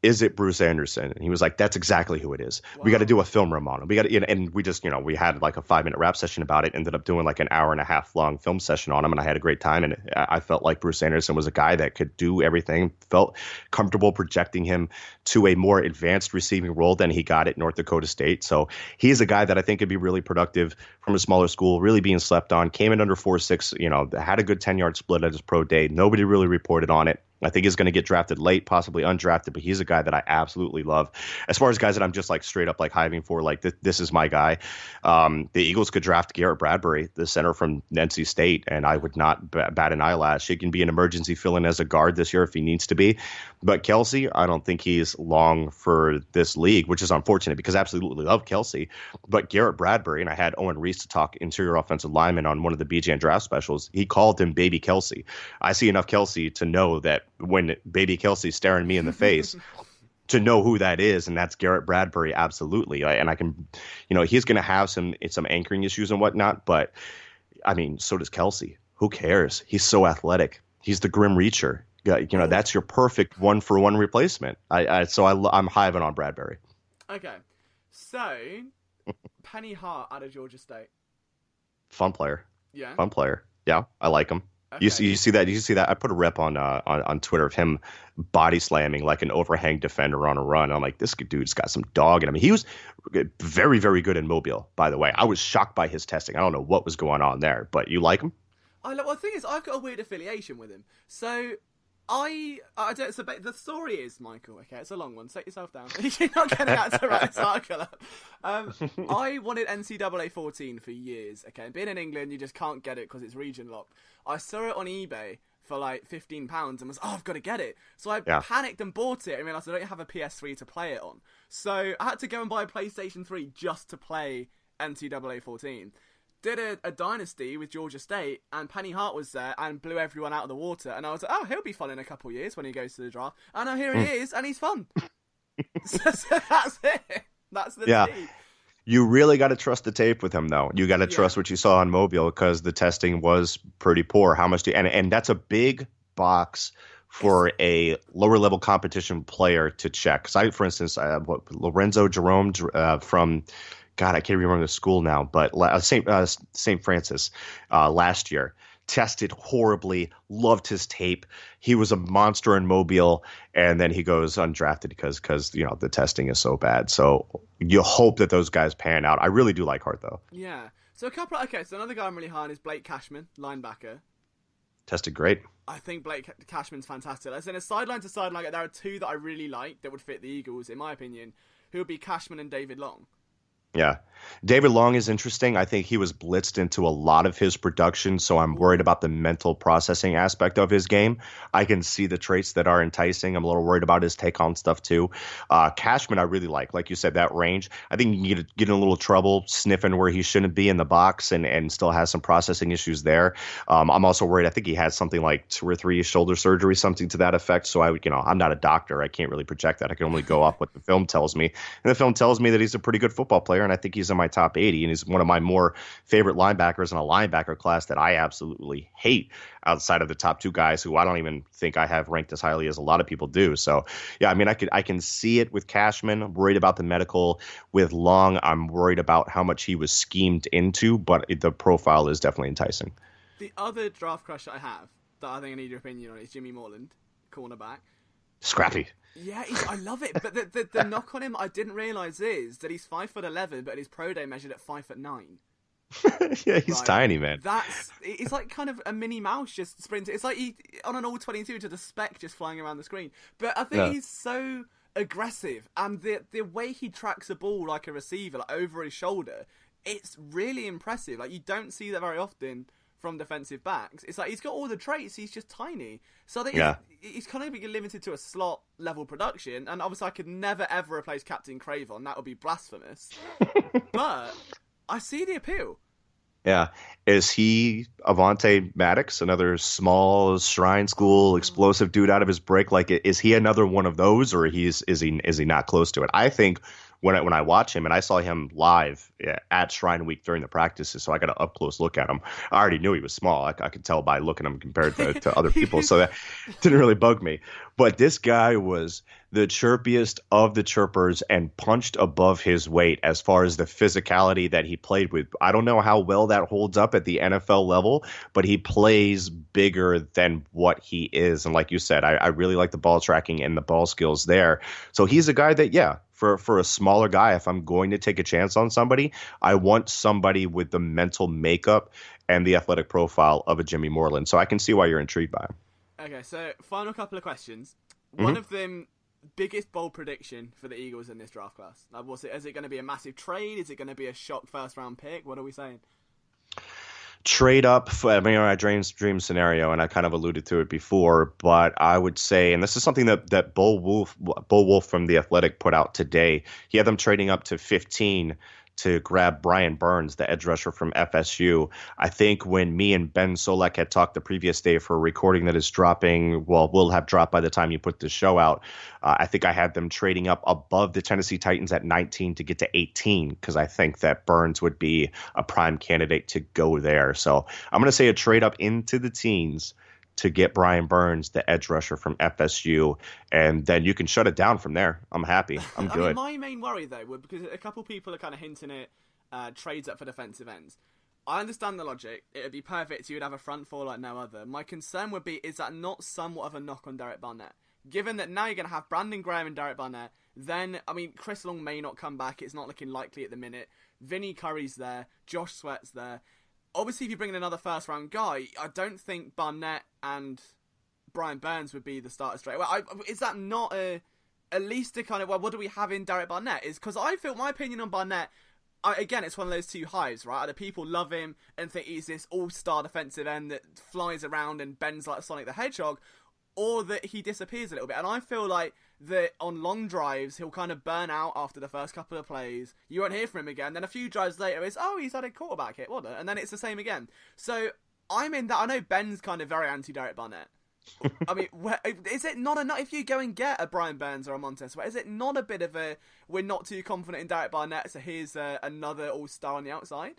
is it Bruce Anderson? And he was like, that's exactly who it is. Wow. We got to do a film room on him. We got to, and we just, we had like a 5-minute rap session about it, ended up doing like an hour and a half long film session on him. And I had a great time. And I felt like Bruce Anderson was a guy that could do everything, felt comfortable projecting him to a more advanced receiving role than he got at North Dakota State. So he's a guy that I think could be really productive from a smaller school, really being slept on, came in under 4.6, had a good 10-yard split at his pro day. Nobody really reported on it. I think he's going to get drafted late, possibly undrafted, but he's a guy that I absolutely love. As far as guys that I'm just like straight up like hiving for, like this is my guy. The Eagles could draft Garrett Bradbury, the center from NC State, and I would not bat an eyelash. He can be an emergency fill-in as a guard this year if he needs to be. But Kelsey, I don't think he's long for this league, which is unfortunate because I absolutely love Kelsey. But Garrett Bradbury, and I had Owen Reese to talk interior offensive lineman on one of the BGN draft specials, he called him Baby Kelsey. I see enough Kelsey to know that when Baby Kelsey's staring me in the face to know who that is, and that's Garrett Bradbury, absolutely. And I can, he's going to have some anchoring issues and whatnot, but I mean, so does Kelsey. Who cares? He's so athletic. He's the Grim Reacher. That's your perfect 1-for-1 replacement. I'm hiving on Bradbury.
Okay, so Penny Hart out of Georgia State.
Fun player.
Yeah.
Fun player. Yeah, I like him. Okay. You see that? I put a rep on Twitter of him body slamming like an overhang defender on a run. I'm like, this dude's got some dog in him. He was very, very good in Mobile, by the way. I was shocked by his testing. I don't know what was going on there, but you like him?
Well, the thing is, I've got a weird affiliation with him. So I don't. So the story is, Michael. Okay, it's a long one. Set yourself down. You're not getting out to write this article up. I wanted NCAA 14 for years. Okay, and being in England, you just can't get it because it's region locked. I saw it on eBay for like £15 and was, I've got to get it. So I panicked and bought it and realised I don't have a PS3 to play it on. So I had to go and buy a PlayStation 3 just to play NCAA 14. Did a dynasty with Georgia State, and Penny Hart was there and blew everyone out of the water. And I was like, he'll be fun in a couple of years when he goes to the draft. And now here he is, and he's fun. so that's it. That's the team.
You really got to trust the tape with him, though. You got to trust what you saw on Mobile because the testing was pretty poor. How much do you, and that's a big box for a lower level competition player to check. Because for instance, Lorenzo Jerome from. God, I can't remember the school now, but St. Francis last year tested horribly, loved his tape. He was a monster in Mobile, and then he goes undrafted because the testing is so bad. So you hope that those guys pan out. I really do like Hart, though.
Yeah. So so another guy I'm really high on is Blake Cashman, linebacker.
Tested great.
I think Blake Cashman's fantastic. As in a sideline to sideline, there are two that I really like that would fit the Eagles, in my opinion, who would be Cashman and David Long.
Yeah. David Long is interesting. I think he was blitzed into a lot of his production, so I'm worried about the mental processing aspect of his game. I can see the traits that are enticing. I'm a little worried about his take on stuff too. Cashman, I really like you said, that range. I think you can get in a little trouble sniffing where he shouldn't be in the box and still has some processing issues there. I'm also worried. I think he had something like 2 or 3 shoulder surgery, something to that effect. So I'm not a doctor. I can't really project that. I can only go off what the film tells me. And the film tells me that he's a pretty good football player, and I think he's in my top 80, and he's one of my more favorite linebackers in a linebacker class that I absolutely hate outside of the top 2 guys who I don't even think I have ranked as highly as a lot of people do. So, yeah, I mean, I can see it with Cashman. I'm worried about the medical. With Long, I'm worried about how much he was schemed into, but the profile is definitely enticing.
The other draft crush I have that I think I need your opinion on is Jimmy Moreland, cornerback.
Scrappy.
Yeah, I love it. But the knock on him I didn't realise is that he's 5'11", but his pro day measured at 5'9".
Yeah, he's tiny, man.
It's like kind of a Minnie Mouse just sprinting. It's like he on an all-22 to the speck just flying around the screen. But I think he's so aggressive, and the way he tracks a ball like a receiver, like over his shoulder, it's really impressive. Like you don't see that very often from defensive backs. It's like he's got all the traits, he's just tiny. So I think he's kind of limited to a slot level production, and obviously I could never ever replace Captain Cravon. That would be blasphemous. But I see the appeal.
Yeah. Is he Avante Maddox, another small shrine school explosive dude out of his break? Like, is he another one of those, or is he not close to it? I think when I watch him, and I saw him live at Shrine Week during the practices, so I got an up close look at him. I already knew he was small. I could tell by looking at him compared to other people, so that didn't really bug me. But this guy was the chirpiest of the chirpers and punched above his weight as far as the physicality that he played with. I don't know how well that holds up at the NFL level, but he plays bigger than what he is. And like you said, I really like the ball tracking and the ball skills there. So he's a guy that, yeah, for a smaller guy, if I'm going to take a chance on somebody, I want somebody with the mental makeup and the athletic profile of a Jimmy Moreland. So I can see why you're intrigued by him.
Okay, so final couple of questions. One of them, biggest bold prediction for the Eagles in this draft class. Is it going to be a massive trade? Is it going to be a shock first round pick? What are we saying?
Trade up for my dream scenario, and I kind of alluded to it before, but I would say, and this is something that Bo Wolf from The Athletic put out today. He had them trading up to 15 to grab Brian Burns, the edge rusher from FSU. I think when me and Ben Solek had talked the previous day for a recording that is dropping, will have dropped by the time you put this show out, I think I had them trading up above the Tennessee Titans at 19 to get to 18 because I think that Burns would be a prime candidate to go there. So I'm going to say a trade up into the teens to get Brian Burns, the edge rusher from FSU, and then you can shut it down from there. I'm happy. I'm good.
My main worry, though, because a couple people are kind of hinting at trades up for defensive ends. I understand the logic. It would be perfect. You would have a front four like no other. My concern would be, is that not somewhat of a knock on Derek Barnett? Given that now you're going to have Brandon Graham and Derek Barnett, then, Chris Long may not come back. It's not looking likely at the minute. Vinny Curry's there. Josh Sweat's there. Obviously, if you bring in another first-round guy, I don't think Barnett and Brian Burns would be the starter straight away. Is that not at least a kind of, what do we have in Derek Barnett? Is because I feel my opinion on Barnett, again, it's one of those two hives, right? Either people love him and think he's this all-star defensive end that flies around and bends like Sonic the Hedgehog, or that he disappears a little bit. And I feel like that on long drives, he'll kind of burn out after the first couple of plays. You won't hear from him again. Then a few drives later, he's had a quarterback hit, wasn't it? And then it's the same again. So I'm in that. I know Ben's kind of very anti-Derek Barnett. Is it not enough if you go and get a Brian Burns or a Montez Sweat? Is it not a bit of a, we're not too confident in Derek Barnett, so here's another all-star on the outside?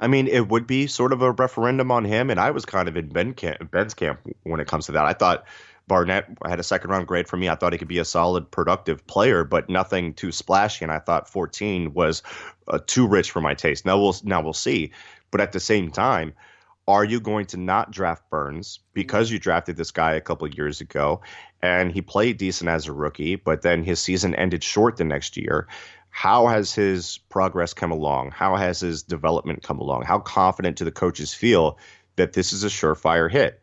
It would be sort of a referendum on him, and I was kind of in Ben's camp when it comes to that. I thought Barnett had a second-round grade for me. I thought he could be a solid, productive player, but nothing too splashy, and I thought 14 was too rich for my taste. Now we'll see. But at the same time, are you going to not draft Burns because you drafted this guy a couple of years ago, and he played decent as a rookie, but then his season ended short the next year? How has his progress come along? How has his development come along? How confident do the coaches feel that this is a surefire hit?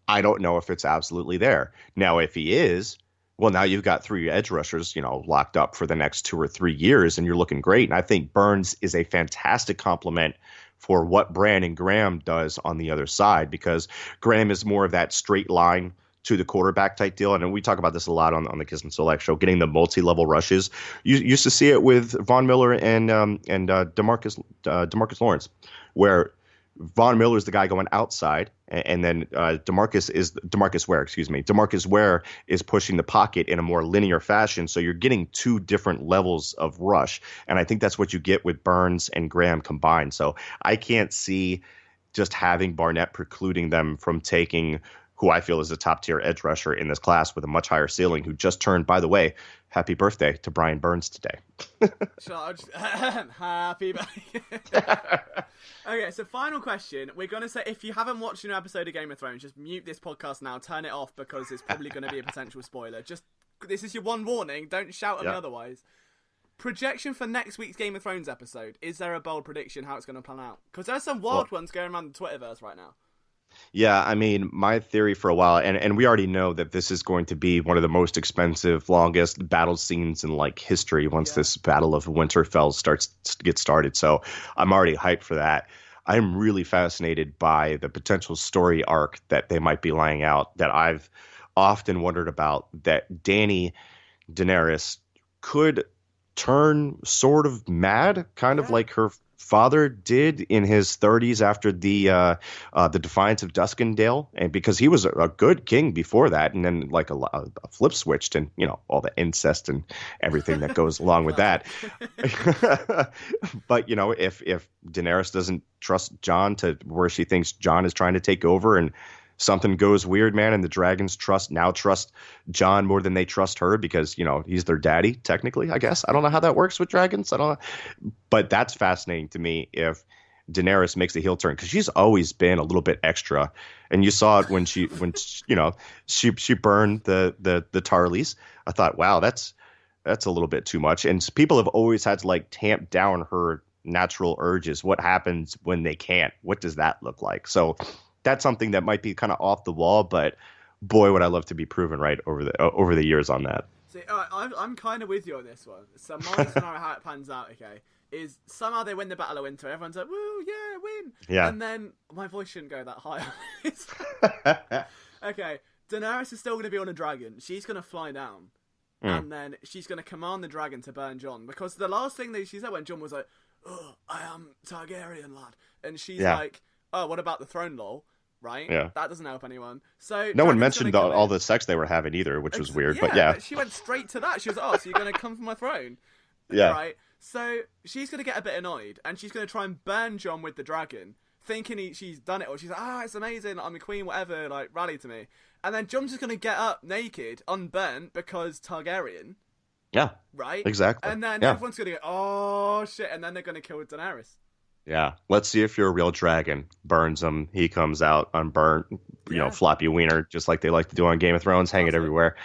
I don't know if it's absolutely there. Now, if he is, well, now you've got three edge rushers, locked up for the next 2 or 3 years, and you're looking great. And I think Burns is a fantastic complement for what Brandon Graham does on the other side, because Graham is more of that straight line to the quarterback type deal. And we talk about this a lot on the Kist and Select show, getting the multi-level rushes. You used to see it with Von Miller and DeMarcus Lawrence, where Von Miller is the guy going outside, and then DeMarcus Ware. DeMarcus Ware is pushing the pocket in a more linear fashion, so you're getting two different levels of rush, and I think that's what you get with Burns and Graham combined. So I can't see just having Barnett precluding them from taking who I feel is a top-tier edge rusher in this class with a much higher ceiling, who just turned, by the way, happy birthday to Brian Burns today.
Happy birthday. Okay, so final question. We're going to say, if you haven't watched an episode of Game of Thrones, just mute this podcast now, turn it off, because it's probably going to be a potential spoiler. This is your one warning. Don't shout at me otherwise. Projection for next week's Game of Thrones episode. Is there a bold prediction how it's going to plan out? Because there's some wild ones going around the Twitterverse right now.
Yeah, my theory for a while, and we already know that this is going to be one of the most expensive, longest battle scenes in history once this Battle of Winterfell starts to get started. So I'm already hyped for that. I'm really fascinated by the potential story arc that they might be laying out, that I've often wondered about, that Daenerys could turn sort of mad, kind of like her father did in his 30s after the Defiance of Duskendale, and because he was a good king before that, and then like a flip switched, and all the incest and everything that goes along with that. But if Daenerys doesn't trust Jon to where she thinks Jon is trying to take over, and something goes weird, man, and the dragons trust Jon more than they trust her because, he's their daddy, technically, I guess. I don't know how that works with dragons. I don't know. But that's fascinating to me if Daenerys makes a heel turn, because she's always been a little bit extra. And you saw it when she burned the Tarleys. I thought, wow, that's a little bit too much. And people have always had to tamp down her natural urges. What happens when they can't? What does that look like? So that's something that might be kind of off the wall, but boy, would I love to be proven right over the years on that.
See, I'm kind of with you on this one. So my scenario, how it pans out, okay, is somehow they win the Battle of Winter. Everyone's like, woo, yeah, win.
Yeah.
And then my voice shouldn't go that high. Okay, Daenerys is still going to be on a dragon. She's going to fly down. And then she's going to command the dragon to burn Jon. Because the last thing that she said when Jon was like, oh, I am Targaryen, lad. And she's like, oh, what about the throne, lol? Right?
Yeah.
That doesn't help anyone. So
no one mentioned all the sex they were having either, which was weird. But yeah.
She went straight to that. She was like, oh, so you're going to come for my throne?
Yeah.
Right? So she's going to get a bit annoyed, and she's going to try and burn Jon with the dragon, thinking she's done it, or she's like, it's amazing, I'm the queen, whatever, rally to me. And then Jon's just going to get up naked, unburnt, because Targaryen.
Yeah.
Right?
Exactly.
And then everyone's going to go, oh, shit, and then they're going to kill Daenerys.
Yeah, let's see if you're a real dragon. Burns him. He comes out unburnt, floppy wiener, just like they like to do on Game of Thrones. Hang it everywhere.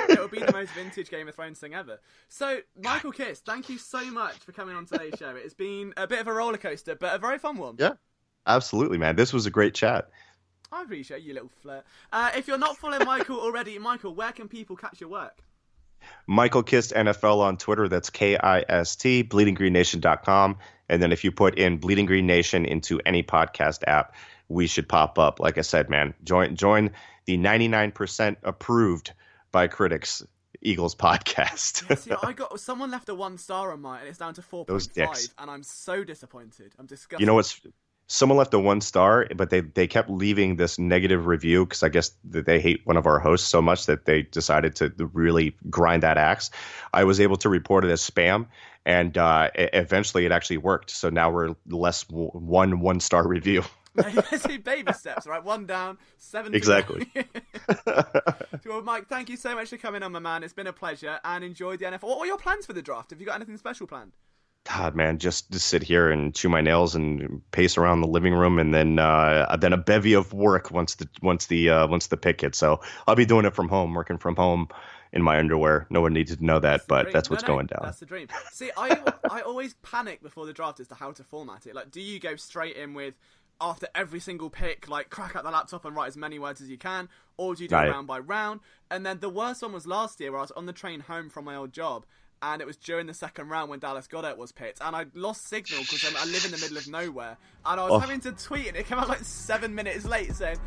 It'll be the most vintage Game of Thrones thing ever. So, Michael Kist, thank you so much for coming on today's show. It's been a bit of a roller coaster, but a very fun one.
Yeah, absolutely, man. This was a great chat.
I appreciate you, little flirt. If you're not following Michael already, Michael, where can people catch your work?
Michael Kist NFL on Twitter. That's KIST. BleedingGreenNation.com. And then if you put in Bleeding Green Nation into any podcast app, we should pop up. Like I said, man, join the 99% approved by critics Eagles podcast.
Yeah, see, someone left a 1 star on mine, and it's down to 4.5, and I'm so disappointed. I'm disgusted.
You know what's? Someone left a 1 star, but they kept leaving this negative review because I guess that they hate one of our hosts so much that they decided to really grind that axe. I was able to report it as spam, and eventually it actually worked. So now we're less 1 star review.
See, baby steps, right? 1 down, 7
exactly.
Well, Mike, thank you so much for coming on, my man. It's been a pleasure, and enjoy the NFL. What were your plans for the draft? Have you got anything special planned?
God, man, just to sit here and chew my nails and pace around the living room, and then a bevy of work once the pick hits. So I'll be doing it from home, working from home in my underwear. No one needs to know that, but that's what's going down.
That's the dream. See, I always panic before the draft as to how to format it. Do you go straight in with, after every single pick, crack out the laptop and write as many words as you can, or do you do it round by round? And then the worst one was last year, where I was on the train home from my old job, and it was during the second round when Dallas Goedert was picked, and I lost signal because I live in the middle of nowhere, and I was having to tweet, and it came out 7 minutes late saying,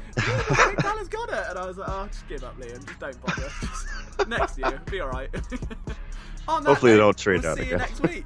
Dallas Goedert, and I was like, just give up, Liam, just don't bother. Just, next year, be alright.
Hopefully they don't trade out
again. See you next week.